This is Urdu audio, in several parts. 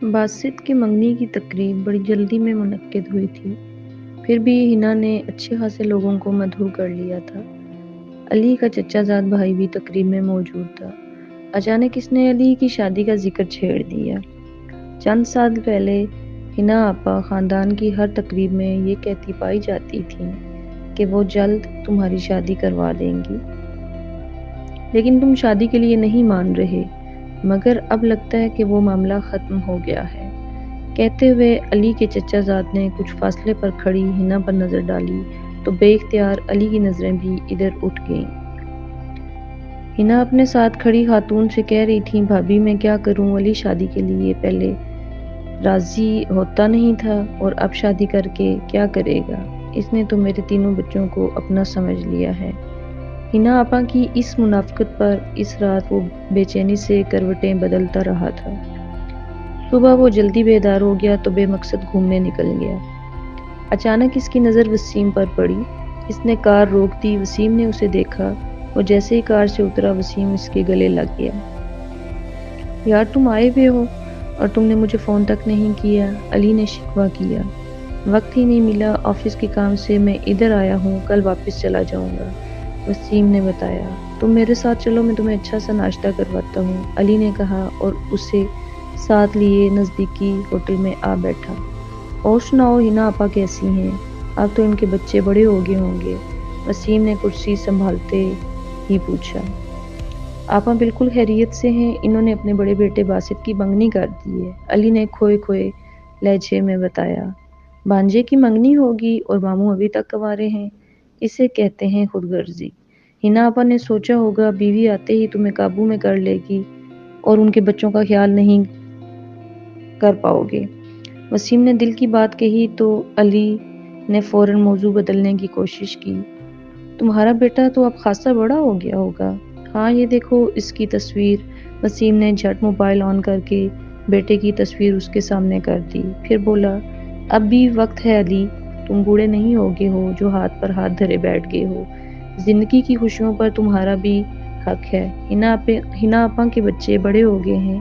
باسط کی منگنی کی تقریب بڑی جلدی میں منعقد ہوئی تھی، پھر بھی ہنا نے اچھے خاصے لوگوں کو مدعو کر لیا تھا۔ علی کا چچا زاد بھائی بھی تقریب میں موجود تھا۔ اچانک اس نے علی کی شادی کا ذکر چھیڑ دیا۔ چند سال پہلے ہنا آپا خاندان کی ہر تقریب میں یہ کہتی پائی جاتی تھیں کہ وہ جلد تمہاری شادی کروا دیں گی، لیکن تم شادی کے لیے نہیں مان رہے۔ مگر اب لگتا ہے کہ وہ معاملہ ختم ہو گیا ہے، کہتے ہوئے علی کے چچا زاد نے کچھ فاصلے پر کھڑی ہنا پر نظر ڈالی تو بے اختیار علی کی نظریں بھی ادھر اٹھ گئیں۔ ہنا اپنے ساتھ کھڑی خاتون سے کہہ رہی تھی، بھابھی میں کیا کروں، علی شادی کے لیے پہلے راضی ہوتا نہیں تھا اور اب شادی کر کے کیا کرے گا، اس نے تو میرے تینوں بچوں کو اپنا سمجھ لیا ہے۔ ہنا آپا کی اس منافقت پر اس رات وہ بے چینی سے کروٹیں بدلتا رہا تھا۔ صبح وہ جلدی بیدار ہو گیا تو بے مقصد گھومنے نکل گیا۔ اچانک اس کی نظر وسیم پر پڑی۔ اس نے کار روک دی۔ وسیم نے اسے دیکھا۔ وہ جیسے ہی کار سے اترا وسیم اس کے گلے لگ گیا۔ یار تم آئے ہوئے ہو اور تم نے مجھے فون تک نہیں کیا، علی نے شکوہ کیا۔ وقت ہی نہیں ملا، آفس کے کام سے میں ادھر آیا ہوں، کل واپس چلا جاؤں گا، وسیم نے بتایا۔ تم میرے ساتھ چلو، میں تمہیں اچھا سا ناشتہ کرواتا ہوں، علی نے کہا اور اسے ساتھ لیے نزدیکی ہوٹل میں آ بیٹھا۔ اور سناؤ ہنا آپا کیسی ہیں؟ اب تو ان کے بچے بڑے ہو گئے ہوں گے، وسیم نے کرسی سنبھالتے ہی پوچھا۔ آپا بالکل خیریت سے ہیں، انہوں نے اپنے بڑے بیٹے باسط کی منگنی کر دی ہے، علی نے کھوئے کھوئے لہجے میں بتایا۔ بھانجے کی منگنی ہوگی اور ماموں ابھی تک کنوارے ہیں، اسے کہتے ہیں خود غرضی۔ ہنا آپا نے سوچا ہوگا بیوی آتے ہی تمہیں قابو میں کر لے گی اور ان کے بچوں کا خیال نہیں کر پاؤ گے، وسیم نے دل کی بات کہی تو علی نے فوراً موضوع بدلنے کی کوشش کی۔ تمہارا بیٹا تو اب خاصا بڑا ہو گیا ہوگا۔ ہاں یہ دیکھو اس کی تصویر، وسیم نے جھٹ موبائل آن کر کے بیٹے کی تصویر اس کے سامنے کر دی، پھر بولا اب بھی وقت ہے علی، تم بوڑھے نہیں ہو گئے ہو جو ہاتھ پر ہاتھ دھرے بیٹھ گئے ہو، زندگی کی خوشیوں پر تمہارا بھی حق ہے۔ ہنا آپا کے بچے بڑے ہو گئے ہیں،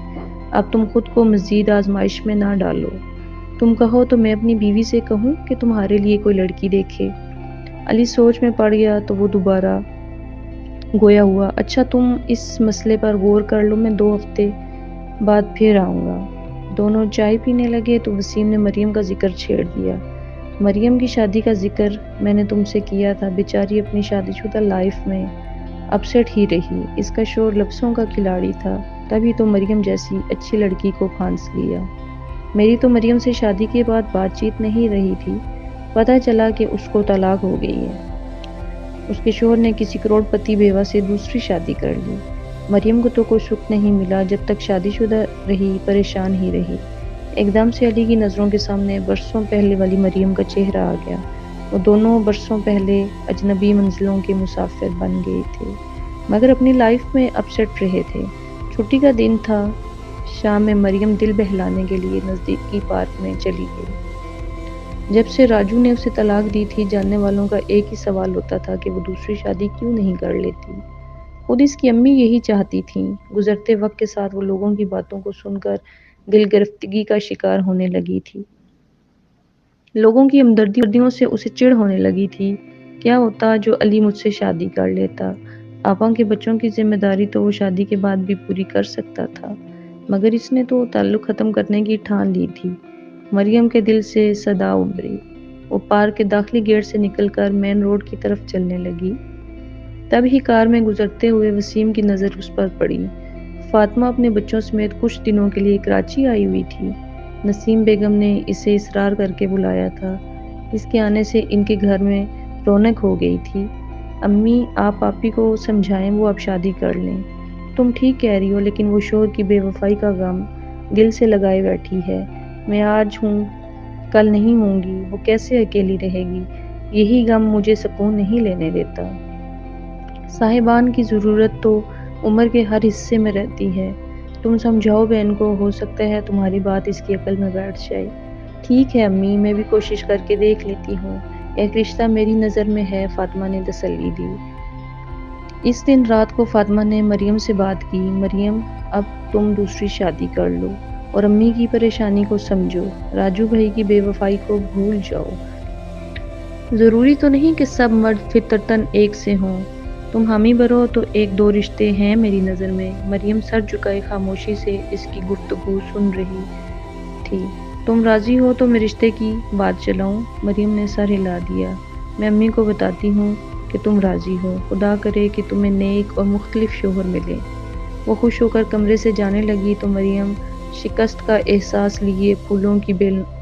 اب تم خود کو مزید آزمائش میں نہ ڈالو، تم کہو تو میں اپنی بیوی سے کہوں کہ تمہارے لیے کوئی لڑکی دیکھے۔ علی سوچ میں پڑ گیا تو وہ دوبارہ گویا ہوا، اچھا تم اس مسئلے پر غور کر لو، میں 2 ہفتے بعد پھر آؤں گا۔ دونوں چائے پینے لگے تو وسیم نے مریم کا ذکر چھیڑ دیا۔ مریم کی شادی کا ذکر میں نے تم سے کیا تھا، بیچاری اپنی شادی شدہ لائف میں اپسیٹ ہی رہی، اس کا شوہر لفظوں کا کھلاڑی تھا، تبھی تو مریم جیسی اچھی لڑکی کو پھانس لیا۔ میری تو مریم سے شادی کے بعد بات چیت نہیں رہی تھی، پتہ چلا کہ اس کو طلاق ہو گئی ہے، اس کے شوہر نے کسی کروڑ پتی بیوہ سے دوسری شادی کر لی۔ مریم کو تو کوئی سکھ نہیں ملا، جب تک شادی شدہ رہی پریشان ہی رہی۔ ایک دم سے علی کی نظروں کے سامنے برسوں پہلے والی مریم کا چہرہ آ گیا، وہ دونوں برسوں پہلے اجنبی منزلوں کے مسافر بن گئے تھے، مگر اپنی لائف میں اپسیٹ رہے تھے۔ چھٹی کا دن تھا، شام میں مریم دل بہلانے کے لیے نزدیکی پارک میں چلی گئی۔ جب سے راجو نے اسے طلاق دی تھی، جاننے والوں کا ایک ہی سوال ہوتا تھا کہ وہ دوسری شادی کیوں نہیں کر لیتی۔ خود اس کی امی یہی چاہتی تھیں۔ گزرتے وقت کے ساتھ وہ لوگوں کی باتوں کو سن کر دل گرفتگی کا شکار ہونے لگی تھی۔ لوگوں کی ہمدردیوں سے اسے چڑ ہونے لگی تھی۔ کیا ہوتا جو علی مجھ سے شادی کر لیتا، آپا کے بچوں کی ذمہ داری تو وہ شادی کے بعد بھی پوری کر سکتا تھا، مگر اس نے تو تعلق ختم کرنے کی ٹھان لی تھی۔ مریم کے دل سے صدا ابھری، وہ پارک کے داخلی گیٹ سے نکل کر مین روڈ کی طرف چلنے لگی۔ تب ہی کار میں گزرتے ہوئے وسیم کی نظر اس پر پڑی۔ فاطمہ اپنے بچوں سمیت کچھ دنوں کے لیے کراچی آئی ہوئی تھی، نسیم بیگم نے اسے اصرار کر کے بلایا تھا، اس کے آنے سے ان کے گھر میں رونق ہو گئی تھی۔ امی آپ آپی کو سمجھائیں وہ اب شادی کر لیں۔ تم ٹھیک کہہ رہی ہو، لیکن وہ شوہر کی بے وفائی کا غم دل سے لگائے بیٹھی ہے، میں آج ہوں کل نہیں ہوں گی، وہ کیسے اکیلی رہے گی، یہی غم مجھے سکون نہیں لینے دیتا۔ صاحبان کی ضرورت تو عمر کے ہر حصے میں رہتی ہے، تم سمجھاؤ بہن کو، ہو سکتا ہے تمہاری بات اس کی عقل میں بیٹھ جائے۔ ٹھیک ہے امی، میں بھی کوشش کر کے دیکھ لیتی ہوں، ایک رشتہ میری نظر میں ہے، فاطمہ نے تسلی دی۔ اس دن رات کو فاطمہ نے مریم سے بات کی، مریم اب تم دوسری شادی کر لو، اور امی کی پریشانی کو سمجھو، راجو بھائی کی بے وفائی کو بھول جاؤ۔ ضروری تو نہیں کہ سب مرد فطرتاً ایک سے ہوں، تم حامی بھرو تو ایک دو رشتے ہیں میری نظر میں۔ مریم سر جھکائے خاموشی سے اس کی گفتگو سن رہی تھی۔ تم راضی ہو تو میں رشتے کی بات چلاؤں؟ مریم نے سر ہلا دیا۔ میں امی کو بتاتی ہوں کہ تم راضی ہو، خدا کرے کہ تمہیں نیک اور مختلف شوہر ملے۔ وہ خوش ہو کر کمرے سے جانے لگی تو مریم شکست کا احساس لیے پھولوں کی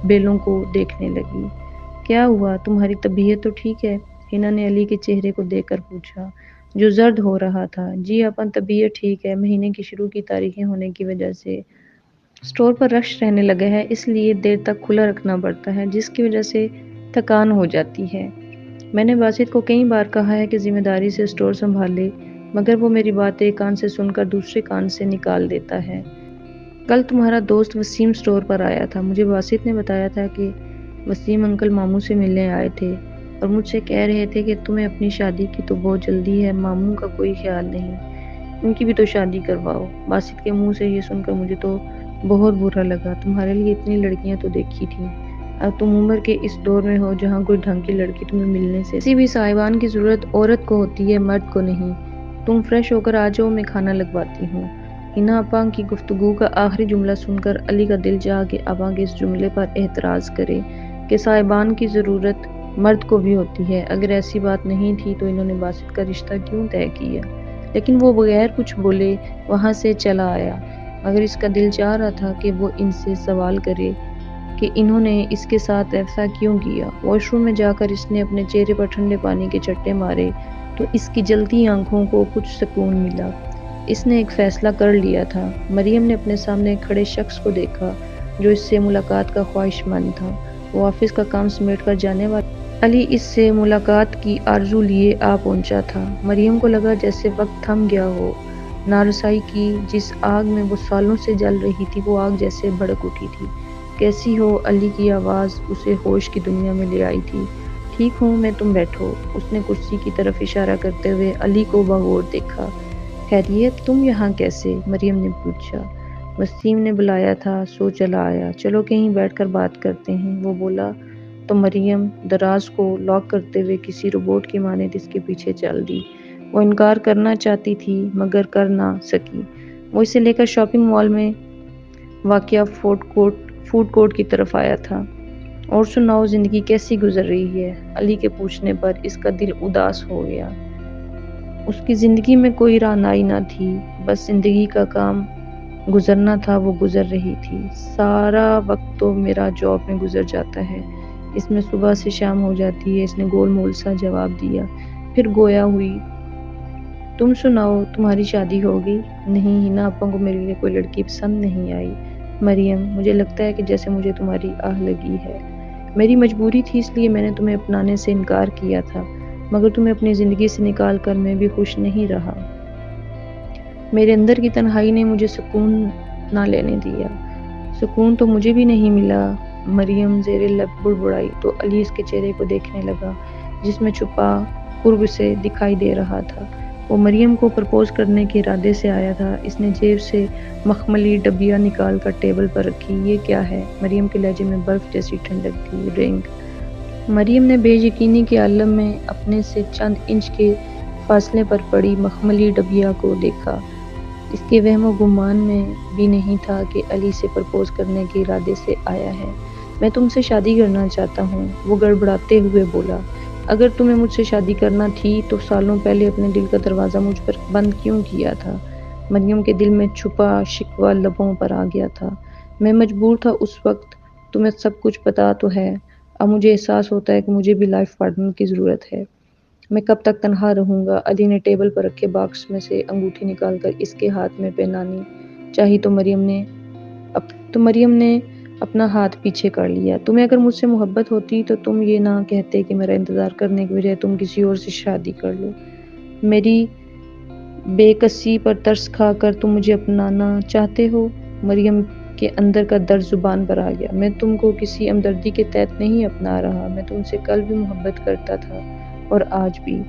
بیلوں کو دیکھنے لگی۔ کیا ہوا؟ تمہاری طبیعت تو ٹھیک ہے؟ ہنا نے علی کے چہرے کو دیکھ کر پوچھا، جو زرد ہو رہا تھا۔ جی اپن طبیعت ٹھیک ہے، مہینے کی شروع کی تاریخیں ہونے کی وجہ سے اسٹور پر رش رہنے لگا ہے، اس لیے دیر تک کھلا رکھنا پڑتا ہے، جس کی وجہ سے تھکان ہو جاتی ہے۔ میں نے باسط کو کئی بار کہا ہے کہ ذمہ داری سے اسٹور سنبھال لے، مگر وہ میری بات ایک کان سے سن کر دوسرے کان سے نکال دیتا ہے۔ کل تمہارا دوست وسیم اسٹور پر آیا تھا، مجھے باسط نے بتایا تھا کہ وسیم انکل ماموں سے ملنے آئے تھے اور مجھ سے کہہ رہے تھے کہ تمہیں اپنی شادی کی تو بہت جلدی ہے، ماموں کا کوئی خیال نہیں، ان کی بھی تو شادی کرواؤ۔ باسط کے منہ سے یہ سن کر مجھے تو بہت برا لگا، تمہارے لیے اتنی لڑکیاں تو دیکھی تھیں، اب تم عمر کے اس دور میں ہو جہاں کوئی ڈھنگ کی لڑکی تمہیں ملنے سے کسی بھی صاحبان کی ضرورت عورت کو ہوتی ہے، مرد کو نہیں۔ تم فریش ہو کر آ جاؤ، میں کھانا لگواتی ہوں۔ ہنا آپا کی گفتگو کا آخری جملہ سن کر علی کا دل چاہا کہ آپا کے اس جملے پر اعتراض کرے کہ صاحبان کی ضرورت مرد کو بھی ہوتی ہے، اگر ایسی بات نہیں تھی تو انہوں نے باسط کا رشتہ کیوں طے کیا؟ لیکن وہ بغیر کچھ بولے وہاں سے چلا آیا، مگر اس کا دل چاہ رہا تھا کہ وہ ان سے سوال کرے کہ انہوں نے اس کے ساتھ ایسا کیوں کیا۔ واش روم میں جا کر اس نے اپنے چہرے پر ٹھنڈے پانی کے چٹے مارے تو اس کی جلتی آنکھوں کو کچھ سکون ملا۔ اس نے ایک فیصلہ کر لیا تھا۔ مریم نے اپنے سامنے کھڑے شخص کو دیکھا جو اس سے ملاقات کا خواہش مند تھا۔ وہ آفس کا کام سمیٹ کر جانے والا علی اس سے ملاقات کی آرزو لیے آ پہنچا تھا۔ مریم کو لگا جیسے وقت تھم گیا ہو، نارسائی کی جس آگ میں وہ سالوں سے جل رہی تھی وہ آگ جیسے بھڑک اٹھی تھی۔ کیسی ہو؟ علی کی آواز اسے ہوش کی دنیا میں لے آئی تھی۔ ٹھیک ہوں میں، تم بیٹھو۔ اس نے کرسی کی طرف اشارہ کرتے ہوئے علی کو بغور دیکھا۔ خیریت؟ تم یہاں کیسے؟ مریم نے پوچھا۔ وسیم نے بلایا تھا سو چلا آیا، چلو کہیں بیٹھ کر بات کرتے ہیں، وہ بولا تو مریم دراز کو لاک کرتے ہوئے کسی روبوٹ کی مانند اس کے پیچھے چل دی۔ وہ انکار کرنا چاہتی تھی مگر کر نہ سکی۔ وہ اسے لے کر شاپنگ مال میں واقع فوڈ کورٹ کی طرف آیا تھا۔ اور سناؤ، زندگی کیسی گزر رہی ہے؟ علی کے پوچھنے پر اس کا دل اداس ہو گیا۔ اس کی زندگی میں کوئی رہنمائی نہ تھی، بس زندگی کا کام گزرنا تھا، وہ گزر رہی تھی۔ سارا وقت تو میرا جاب میں گزر جاتا ہے، اس میں صبح سے شام ہو جاتی ہے، اس نے گول مول سا جواب دیا، پھر گویا ہوئی۔ تم سناؤ، تمہاری شادی ہو گئی؟ نہیں، ہنا آپا کو میرے لیے کوئی لڑکی پسند نہیں آئی۔ مریم، مجھے لگتا ہے کہ جیسے مجھے تمہاری آہ لگی ہے۔ میری مجبوری تھی، اس لیے میں نے تمہیں اپنانے سے انکار کیا تھا، مگر تمہیں اپنی زندگی سے نکال کر میں بھی خوش نہیں رہا۔ میرے اندر کی تنہائی نے مجھے سکون نہ لینے دیا۔ سکون تو مجھے بھی نہیں ملا، مریم زیر لب بڑبڑائی تو علی اس کے چہرے کو دیکھنے لگا جس میں چھپا قرب سے دکھائی دے رہا تھا۔ وہ مریم کو پرپوز کرنے کے ارادے سے آیا تھا۔ اس نے جیب سے مخملی ڈبیا نکال کر ٹیبل پر رکھی۔ یہ کیا ہے؟ مریم کے لہجے میں برف جیسی ٹھنڈک تھی۔ رنگ۔ مریم نے بے یقینی کے عالم میں اپنے سے چند انچ کے فاصلے پر پڑی مخملی ڈبیا کو دیکھا۔ اس کے وہم و گمان میں بھی نہیں تھا کہ علی سے پرپوز کرنے کے ارادے سے آیا ہے۔ میں تم سے شادی کرنا چاہتا ہوں، وہ گڑبڑاتے ہوئے بولا۔ اگر تمہیں مجھ سے شادی کرنا تھی تو سالوں پہلے اپنے دل کا دروازہ مجھ پر بند کیوں کیا تھا؟ مریم کے دل میں چھپا شکوہ لبوں پر آ گیا تھا۔ میں مجبور تھا اس وقت، تمہیں سب کچھ پتا تو ہے۔ اب مجھے احساس ہوتا ہے کہ مجھے بھی لائف پارٹنر کی ضرورت ہے۔ میں کب تک تنہا رہوں گا؟ علی نے ٹیبل پر رکھے باکس میں سے انگوٹھی نکال کر اس کے ہاتھ میں پہنانی چاہی تو مریم نے اپنا ہاتھ پیچھے کر لیا۔ تمہیں اگر مجھ سے محبت ہوتی تو تم یہ نہ کہتے کہ میرا انتظار کرنے کے بجائے تم کسی اور سے شادی کر لو۔ میری بے کسی پر ترس کھا کر تم مجھے اپنانا چاہتے ہو؟ مریم کے اندر کا درد زبان پر آ گیا۔ میں تم کو کسی ہمدردی کے تحت نہیں اپنا رہا، میں تم سے کل بھی محبت کرتا تھا اور آج بھی۔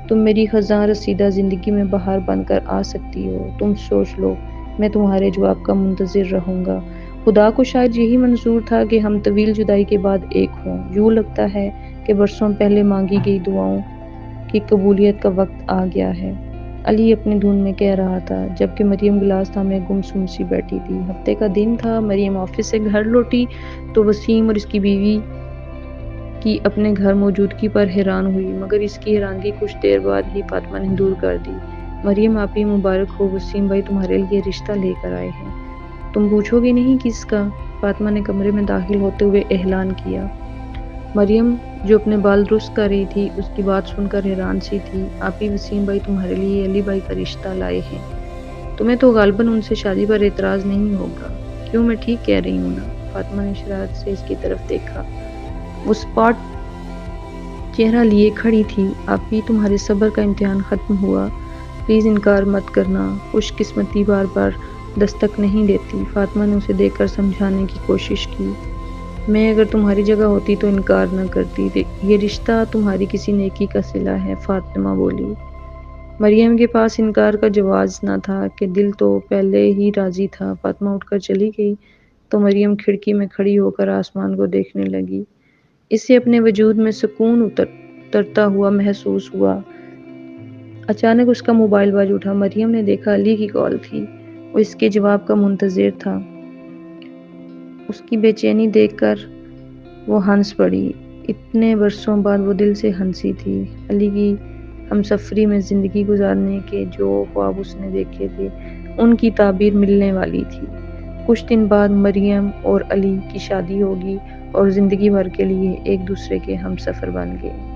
تم میری خزاں رسیدہ زندگی میں بہار بن کر آ سکتی ہو، تم سوچ لو، میں تمہارے جواب کا منتظر رہوں گا۔ خدا کو شاید یہی منظور تھا کہ ہم طویل جدائی کے بعد ایک ہوں۔ یوں لگتا ہے کہ برسوں پہلے مانگی گئی دعاؤں کی قبولیت کا وقت آ گیا ہے، علی اپنی دھن میں کہہ رہا تھا، جبکہ مریم گلاس تھامے گمسم سی بیٹھی تھی۔ ہفتے کا دن تھا، مریم آفس سے گھر لوٹی تو وسیم اور اس کی بیوی کی اپنے گھر موجودگی پر حیران ہوئی، مگر اس کی حیرانگی کچھ دیر بعد ہی فاطمہ نے دور کر دی۔ مریم آپی مبارک ہو، وسیم بھائی تمہارے لیے رشتہ لے کر آئے ہیں۔ تم پوچھو گی نہیں کس کا؟ فاطمہ نے کمرے میں داخل ہوتے ہوئے اعلان کیا۔ مریم جو اپنے بال درست کر رہی تھی اس کی بات سن کر حیران سی تھی۔ آپی وسیم بھائی تمہارے لیے علی بھائی کا رشتہ لائے ہیں۔ تمہیں تو غالباً ان سے شادی پر اعتراض نہیں ہوگا۔ کیوں، میں ٹھیک کہہ رہی ہوں نا؟ فاطمہ نے شرارت سے اس کی طرف دیکھا۔ وہ سپاٹ چہرہ لیے کھڑی تھی۔ آپی تمہارے صبر کا امتحان ختم ہوا، پلیز انکار مت کرنا، خوش قسمتی بار بار دستک نہیں دیتی۔ فاطمہ نے اسے دیکھ کر سمجھانے کی کوشش کی۔ میں اگر تمہاری جگہ ہوتی تو انکار نہ کرتی، یہ رشتہ تمہاری کسی نیکی کا صلہ ہے، فاطمہ بولی۔ مریم کے پاس انکار کا جواز نہ تھا کہ دل تو پہلے ہی راضی تھا۔ فاطمہ اٹھ کر چلی گئی تو مریم کھڑکی میں کھڑی ہو کر آسمان کو دیکھنے لگی۔ اسے اپنے وجود میں سکون اترتا ہوا محسوس ہوا۔ اچانک اس کا موبائل بج اٹھا۔ مریم نے دیکھا علی کی کال تھی۔ وہ اس کے جواب کا منتظر تھا۔ اس کی بے چینی دیکھ کر وہ ہنس پڑی۔ اتنے برسوں بعد وہ دل سے ہنسی تھی۔ علی کی ہمسفری میں زندگی گزارنے کے جو خواب اس نے دیکھے تھے ان کی تعبیر ملنے والی تھی۔ کچھ دن بعد مریم اور علی کی شادی ہوگی اور زندگی بھر کے لیے ایک دوسرے کے ہمسفر بن گئے۔